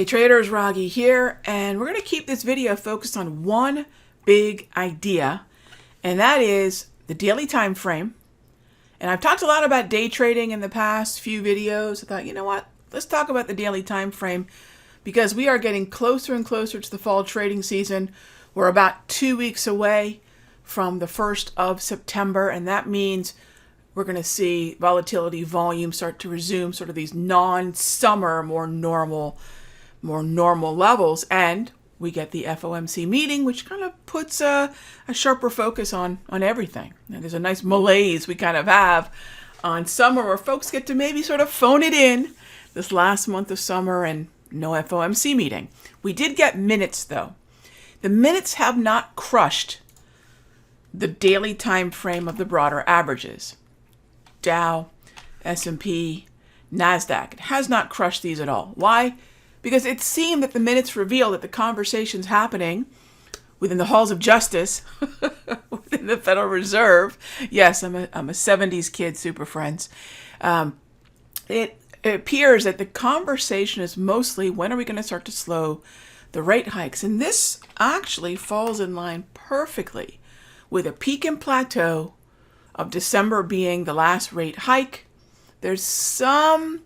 Hey traders, Raghee here, and we're going to keep this video focused on one big idea, and that is the daily time frame. And I've talked a lot about day trading in the past few videos. I thought, you know what, let's talk about the daily time frame because we are getting closer and closer to the fall trading season. We're about 2 weeks away from the 1st of September, and that means we're going to see volatility volume start to resume sort of these non-summer, more normal levels, and we get the FOMC meeting, which kind of puts a sharper focus on everything. And there's a nice malaise we kind of have on summer where folks get to maybe sort of phone it in this last month of summer and no FOMC meeting. We did get minutes though. The minutes have not crushed the daily time frame of the broader averages. Dow, S&P, NASDAQ. It has not crushed these at all. Why? Because it seemed that the minutes reveal that the conversations happening within the halls of justice, within the Federal Reserve. Yes, I'm a 70s kid, super friends. It appears that the conversation is mostly when are we going to start to slow the rate hikes? And this actually falls in line perfectly with a peak and plateau of December being the last rate hike. There's some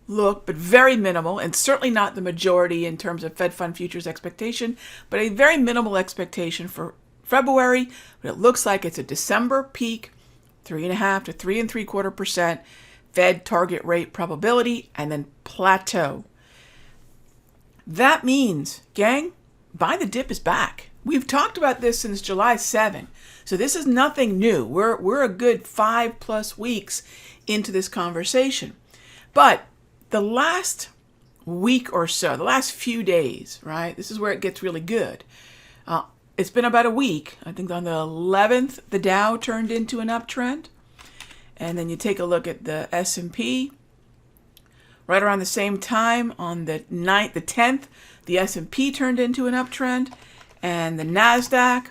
look, but very minimal, and certainly not the majority in terms of Fed Fund futures expectation, but a very minimal expectation for February. But it looks like it's a December peak, 3.5 to 3.75% Fed target rate probability, and then plateau. That means, gang, buy the dip is back. We've talked about this since July 7. So this is nothing new. We're a good 5+ weeks into this conversation. But the last week or so, the last few days, right? This is where it gets really good. It's been about a week. I think on the 11th, the Dow turned into an uptrend. And then you take a look at the S&P. Right around the same time, on the 10th, the S&P turned into an uptrend. And the NASDAQ,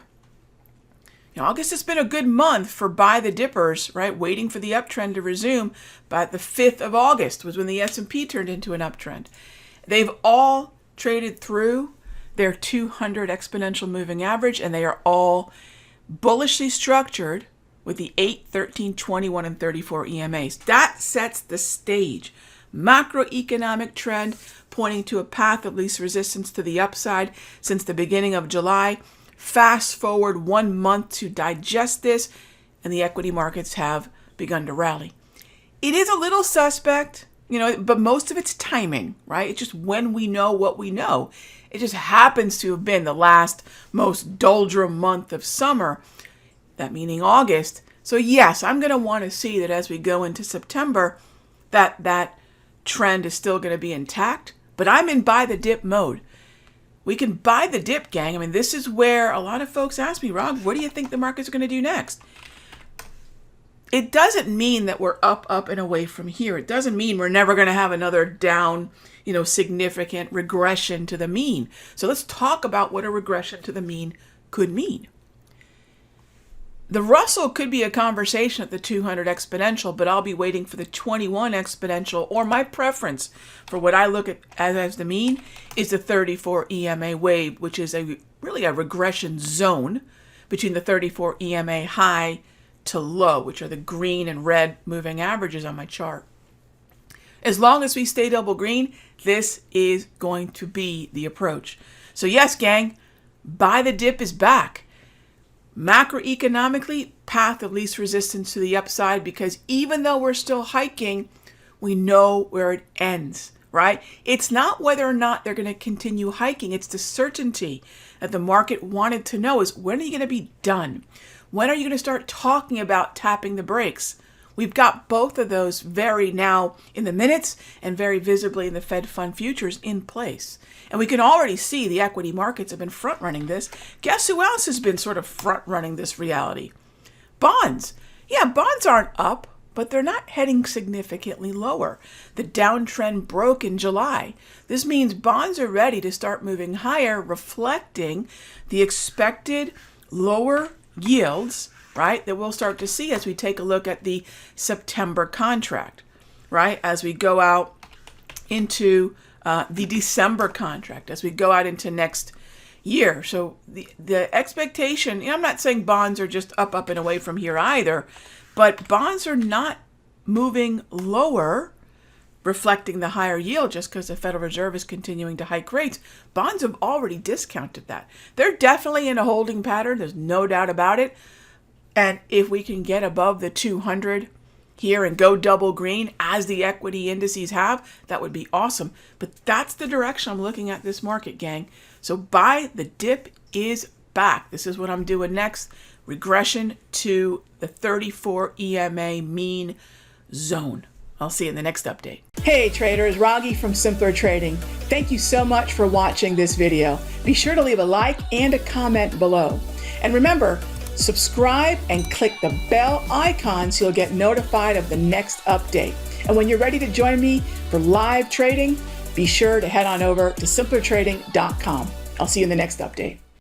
August has been a good month for buy the dippers, right? Waiting for the uptrend to resume. But the 5th of August was when the S&P turned into an uptrend. They've all traded through their 200 exponential moving average, and they are all bullishly structured with the 8, 13, 21, and 34 EMAs. That sets the stage. Macroeconomic trend pointing to a path of least resistance to the upside since the beginning of July. Fast forward 1 month to digest this, and the equity markets have begun to rally. It is a little suspect, but most of it's timing, right? It's just when we know what we know. It just happens to have been the last most doldrum month of summer, that meaning August. So yes, I'm going to want to see that as we go into September, that trend is still going to be intact, but I'm in buy the dip mode. We can buy the dip, gang. I mean, this is where a lot of folks ask me, Rob, what do you think the market's going to do next? It doesn't mean that we're up, and away from here. It doesn't mean we're never going to have another down, significant regression to the mean. So let's talk about what a regression to the mean could mean. The Russell could be a conversation at the 200 exponential, but I'll be waiting for the 21 exponential, or my preference for what I look at as the mean is the 34 EMA wave, which is really a regression zone between the 34 EMA high to low, which are the green and red moving averages on my chart. As long as we stay double green, this is going to be the approach. So yes, gang, buy the dip is back. Macroeconomically, path of least resistance to the upside, because even though we're still hiking, we know where it ends, right? It's not whether or not they're going to continue hiking. It's the certainty that the market wanted to know is, when are you going to be done? When are you going to start talking about tapping the brakes? We've got both of those very now in the minutes and very visibly in the Fed Fund futures in place. And we can already see the equity markets have been front-running this. Guess who else has been sort of front-running this reality? Bonds. Yeah, bonds aren't up, but they're not heading significantly lower. The downtrend broke in July. This means bonds are ready to start moving higher, reflecting the expected lower yields, right, that we'll start to see as we take a look at the September contract, right, as we go out into the December contract as we go out into next year. So the expectation, I'm not saying bonds are just up and away from here either, but bonds are not moving lower, reflecting the higher yield just because the Federal Reserve is continuing to hike rates. Bonds have already discounted that. They're definitely in a holding pattern. There's no doubt about it. And if we can get above the 200 here and go double green as the equity indices have, that would be awesome. But that's the direction I'm looking at this market, gang. So buy the dip is back. This is what I'm doing next. Regression to the 34 EMA mean zone. I'll see you in the next update. Hey traders, Raghee from Simpler Trading. Thank you so much for watching this video. Be sure to leave a like and a comment below. And remember, subscribe and click the bell icon so you'll get notified of the next update. And when you're ready to join me for live trading, be sure to head on over to simplertrading.com. I'll see you in the next update.